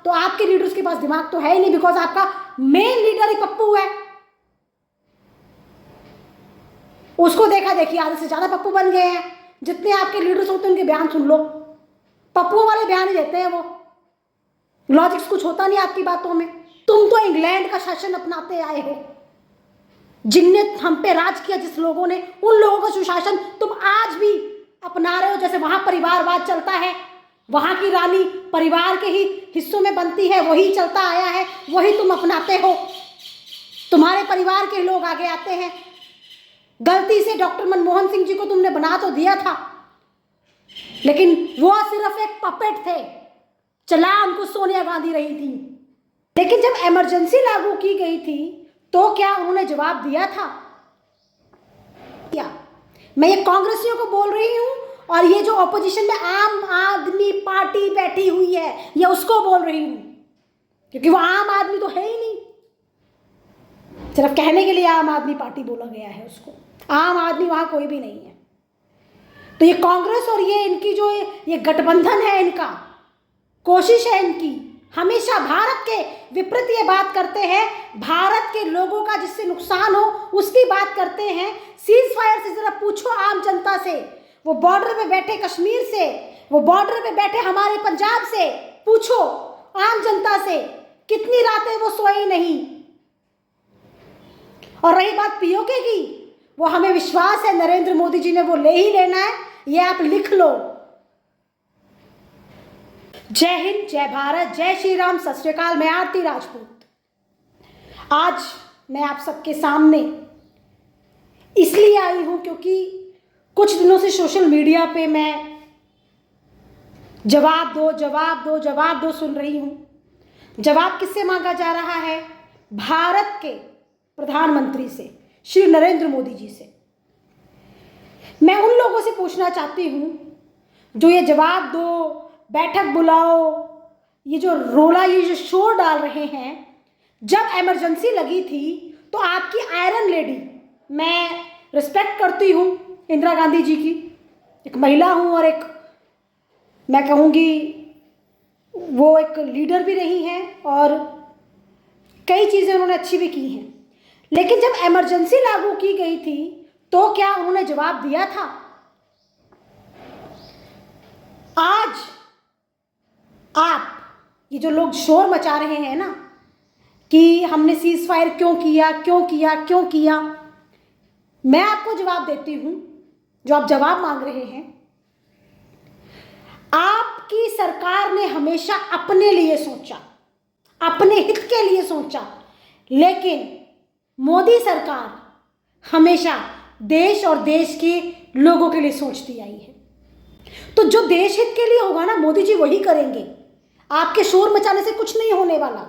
तो आपके लीडर्स के पास दिमाग तो है ही नहीं, बिकॉज आपका मेन लीडर ही पप्पू है। उसको देखा देखिए आधे से ज्यादा पप्पू बन गए हैं। जितने आपके लीडर्स होते हैं उनके बयान सुन लो, पप्पू वाले बयान ही देते हैं वो। लॉजिक्स कुछ होता नहीं आपकी बातों में। तुम तो इंग्लैंड का शासन अपनाते आए हो, जिनने हम पे राज किया, जिस लोगों ने, उन लोगों का सुशासन तुम आज भी अपना रहे हो। जैसे वहां परिवारवाद चलता है, वहां की रानी परिवार के ही हिस्सों में बनती है, वही चलता आया है, वही तुम अपनाते हो। तुम्हारे परिवार के लोग आगे आते हैं। गलती से डॉक्टर मनमोहन सिंह जी को तुमने बना तो दिया था, लेकिन वो सिर्फ एक पपेट थे, चला उनको सोनिया गांधी रही थी। लेकिन जब इमरजेंसी लागू की गई थी तो क्या उन्होंने जवाब दिया था? क्या मैं ये कांग्रेसियों को बोल रही हूं और ये जो ऑपोजिशन में आम आदमी पार्टी बैठी हुई है, ये उसको बोल रही हूं, क्योंकि वो आम आदमी तो है ही नहीं। सिर्फ कहने के लिए आम आदमी पार्टी बोला गया है उसको, आम आदमी वहां कोई भी नहीं है। तो ये कांग्रेस और ये इनकी जो ये गठबंधन है, इनका कोशिश है इनकी, हमेशा भारत के विपरीत ये बात करते हैं, भारत के लोगों का जिससे नुकसान हो उसकी बात करते हैं। सीज फायर से जरा पूछो आम जनता से, वो बॉर्डर पे बैठे कश्मीर से, वो बॉर्डर पे बैठे हमारे पंजाब से, पूछो आम जनता से, कितनी रातें वो सोई नहीं। और रही बात पीओके की, वो हमें विश्वास है नरेंद्र मोदी जी ने वो ले ही लेना है, ये आप लिख लो। जय हिंद, जय भारत, जय श्री राम, सत श्री अकाल। मैं आरती राजपूत आज मैं आप सबके सामने इसलिए आई हूं क्योंकि कुछ दिनों से सोशल मीडिया पे मैं जवाब दो जवाब दो जवाब दो सुन रही हूं। जवाब किससे मांगा जा रहा है? भारत के प्रधानमंत्री से, श्री नरेंद्र मोदी जी से। मैं उन लोगों से पूछना चाहती हूं जो ये जवाब दो, बैठक बुलाओ, ये जो रोला, ये जो शोर डाल रहे हैं। जब इमरजेंसी लगी थी तो आपकी आयरन लेडी, मैं रिस्पेक्ट करती हूँ इंदिरा गांधी जी की, एक महिला हूँ और एक, मैं कहूँगी वो एक लीडर भी रही हैं और कई चीज़ें उन्होंने अच्छी भी की हैं। लेकिन जब इमरजेंसी लागू की गई थी तो क्या उन्होंने जवाब दिया था? आज आप ये जो लोग शोर मचा रहे हैं ना कि हमने सीज फायर क्यों किया क्यों किया क्यों किया, मैं आपको जवाब देती हूं जो आप जवाब मांग रहे हैं। आपकी सरकार ने हमेशा अपने लिए सोचा, अपने हित के लिए सोचा, लेकिन मोदी सरकार हमेशा देश और देश के लोगों के लिए सोचती आई है। तो जो देश हित के लिए होगा ना, मोदी जी वही करेंगे। आपके शोर मचाने से कुछ नहीं होने वाला।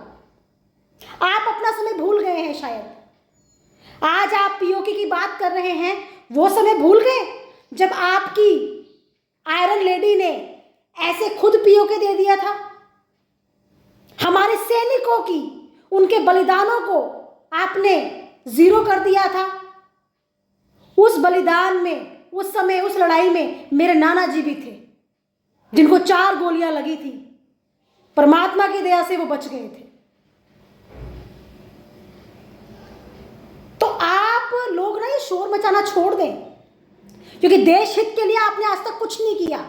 आप अपना समय भूल गए हैं शायद। आज आप पीओके की बात कर रहे हैं, वो समय भूल गए जब आपकी आयरन लेडी ने ऐसे खुद पीओके दे दिया था। हमारे सैनिकों की, उनके बलिदानों को आपने जीरो कर दिया था। उस बलिदान में, उस समय, उस लड़ाई में मेरे नाना जी भी थे, जिनको 4 गोलियां लगी थी। परमात्मा की दया से वो बच गए थे। तो आप लोग ना ये शोर मचाना छोड़ दें, क्योंकि देश हित के लिए आपने आज तक कुछ नहीं किया।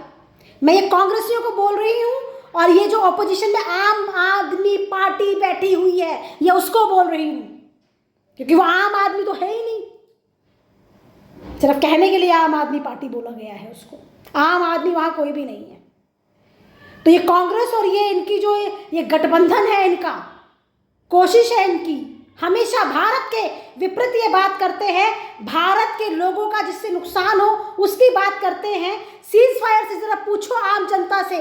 मैं ये कांग्रेसियों को बोल रही हूं और ये जो ऑपोजिशन में आम आदमी पार्टी बैठी हुई है, ये उसको बोल रही हूं, क्योंकि वो आम आदमी तो है ही नहीं। सिर्फ कहने के लिए आम आदमी पार्टी बोला गया है उसको, आम आदमी वहां कोई भी नहीं है। तो ये कांग्रेस और ये इनकी जो ये गठबंधन है, इनका कोशिश है इनकी, हमेशा भारत के विपरीत ये बात करते हैं, भारत के लोगों का जिससे नुकसान हो उसकी बात करते हैं। सीज फायर से जरा पूछो आम जनता से,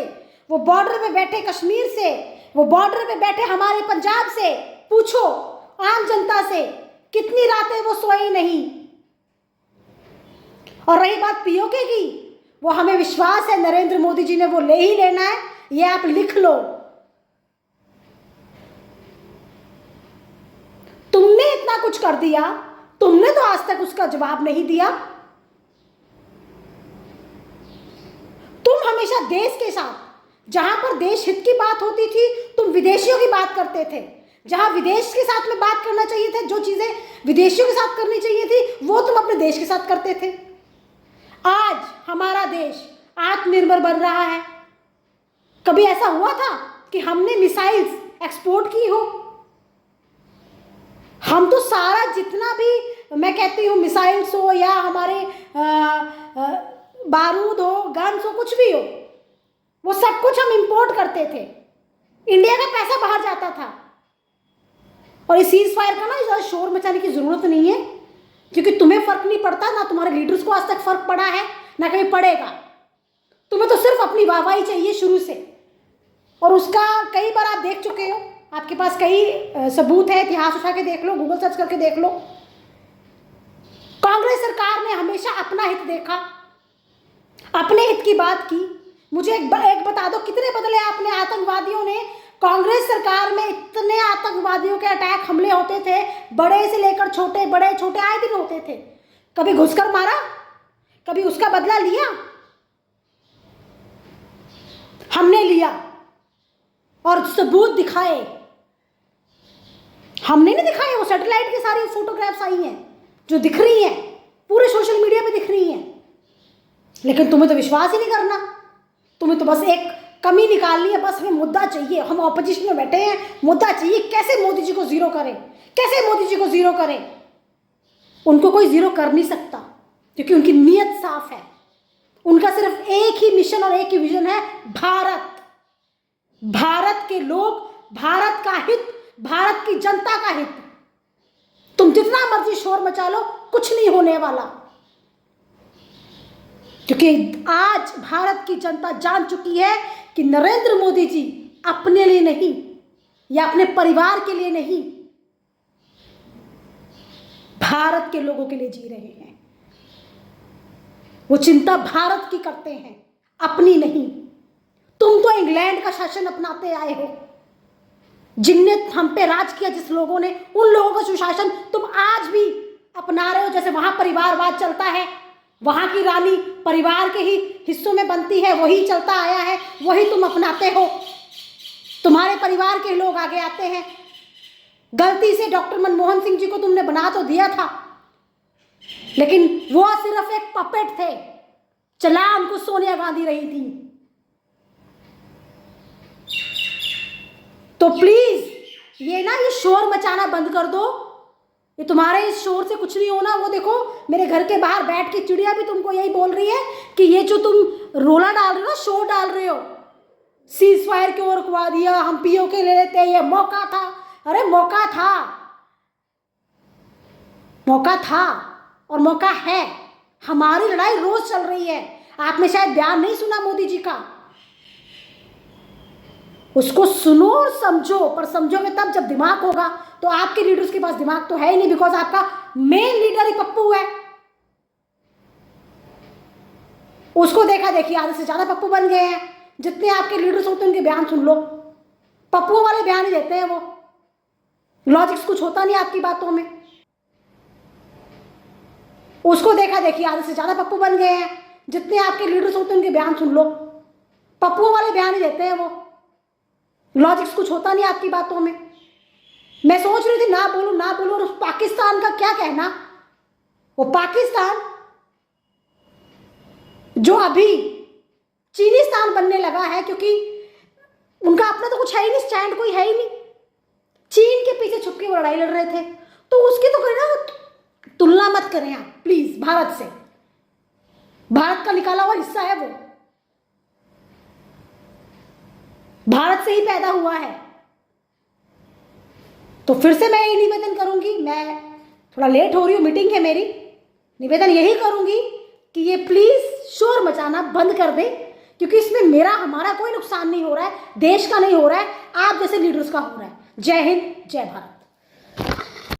वो बॉर्डर पे बैठे कश्मीर से, वो बॉर्डर पे बैठे हमारे पंजाब से, पूछो आम जनता से, कितनी रातें वो सोई नहीं। और रही बात पीओके की, वो हमें विश्वास है नरेंद्र मोदी जी ने वो ले ही लेना है, ये आप लिख लो। तुमने इतना कुछ कर दिया, तुमने तो आज तक उसका जवाब नहीं दिया। तुम हमेशा देश के साथ, जहां पर देश हित की बात होती थी, तुम विदेशियों की बात करते थे, जहां विदेश के साथ में बात करना चाहिए था, जो चीजें विदेशियों के साथ करनी चाहिए थी वो तुम अपने देश के साथ करते थे। आज हमारा देश आत्मनिर्भर बन रहा है। कभी ऐसा हुआ था कि हमने मिसाइल्स एक्सपोर्ट की हो? हम तो सारा जितना भी मैं कहती हूँ मिसाइल्स हो या हमारे बारूद हो, गन्स हो, कुछ भी हो, वो सब कुछ हम इंपोर्ट करते थे। इंडिया का पैसा बाहर जाता था। और इस सीज फायर का ना ज़्यादा शोर मचाने की जरूरत नहीं है, क्योंकि तुम्हें फर्क नहीं पड़ता, ना तुम्हारे लीडर्स को आज तक फर्क पड़ा है, ना कभी पड़ेगा। तुम्हें तो सिर्फ अपनी वाहवाही चाहिए शुरू से, और उसका कई बार आप देख चुके हो। आपके पास कई सबूत है, इतिहास उठा के देख लो, गूगल सर्च करके देख लो। कांग्रेस सरकार ने हमेशा अपना हित देखा, अपने हित की बात की। मुझे एक बता दो, कितने बदले आपने आतंकवादियों ने, कांग्रेस सरकार में इतने आतंकवादियों के अटैक हमले होते थे, बड़े से लेकर छोटे, बड़े छोटे आए दिन होते थे। कभी घुसकर मारा? कभी उसका बदला लिया? हमने लिया और सबूत दिखाए। हमने नहीं दिखाए, वो सैटेलाइट की सारी फोटोग्राफ्स आई हैं जो दिख रही हैं, पूरे सोशल मीडिया पे दिख रही हैं। लेकिन तुम्हें तो विश्वास ही नहीं करना, तुम्हें तो बस एक कमी निकालनी है, बस हमें मुद्दा चाहिए। हम ऑपोजिशन में बैठे हैं, मुद्दा चाहिए, कैसे मोदी जी को जीरो करें, कैसे मोदी जी को जीरो करें। उनको कोई जीरो कर नहीं सकता, क्योंकि उनकी नीयत साफ है। उनका सिर्फ एक ही मिशन और एक ही विजन है, भारत। भारत के लोग, भारत का हित, भारत की जनता का हित। तुम जितना मर्जी शोर मचा लो, कुछ नहीं होने वाला, क्योंकि आज भारत की जनता जान चुकी है कि नरेंद्र मोदी जी अपने लिए नहीं या अपने परिवार के लिए नहीं, भारत के लोगों के लिए जी रहे हैं। वो चिंता भारत की करते हैं, अपनी नहीं। तुम तो इंग्लैंड का शासन अपनाते आए हो, जिनने हम पे राज किया, जिस लोगों ने, उन लोगों का सुशासन तुम आज भी अपना रहे हो। जैसे वहां परिवारवाद चलता है, वहां की रानी परिवार के ही हिस्सों में बनती है, वही चलता आया है, वही तुम अपनाते हो। तुम्हारे परिवार के लोग आगे आते हैं। गलती से डॉक्टर मनमोहन सिंह जी को तुमने बना तो दिया था, लेकिन वो सिर्फ एक पपेट थे, चला उनको सोनिया गांधी रही थी। तो प्लीज ये शोर मचाना बंद कर दो। ये तुम्हारे इस शोर से कुछ नहीं होना। वो देखो, मेरे घर के बाहर बैठ के चिड़िया भी तुमको यही बोल रही है कि ये जो तुम रोला डाल रहे हो, शोर डाल रहे हो, सीज फायर की ओर रुकवा दिया, हम पीओके ले लेते, ये मौका था। अरे मौका था, मौका था और मौका है। हमारी लड़ाई रोज चल रही है। आपने शायद बयान नहीं सुना मोदी जी का, उसको सुनो और समझो, पर समझोगे तब जब दिमाग होगा। तो आपके लीडर्स के पास दिमाग तो है ही नहीं, बिकॉज आपका मेन लीडर ही पप्पू है। उसको देखा देखिए आधे से ज्यादा पप्पू बन गए हैं। जितने आपके लीडर्स होते हैं उनके बयान सुन लो, पप्पू वाले बयान ही देते हैं। वो लॉजिक्स कुछ होता नहीं आपकी बातों में। उसको देखा देखिए आधे से ज्यादा पप्पू बन गए हैं। जितने आपके लीडर्स होते हैं उनके बयान सुन लो, पप्पू वाले बयान ही देते हैं। वो लॉजिक्स कुछ होता नहीं आपकी बातों में। मैं सोच रही थी ना बोलूं ना बोलूं, और उस पाकिस्तान का क्या कहना। वो पाकिस्तान जो अभी चीनिस्तान बनने लगा है, क्योंकि उनका अपना तो कुछ है ही नहीं, स्टैंड कोई है ही नहीं। चीन के पीछे छुप के वो लड़ाई लड़ रहे थे, तो उसकी तो ना तुलना मत करें आप प्लीज भारत से। भारत का निकाला हुआ हिस्सा है वो, भारत से ही पैदा हुआ है। तो फिर से मैं यही निवेदन करूंगी, मैं थोड़ा लेट हो रही हूँ, मीटिंग है मेरी, निवेदन यही करूंगी कि ये प्लीज शोर मचाना बंद कर दे, क्योंकि इसमें मेरा हमारा कोई नुकसान नहीं हो रहा है, देश का नहीं हो रहा है, आप जैसे लीडर्स का हो रहा है। जय हिंद, जय भारत।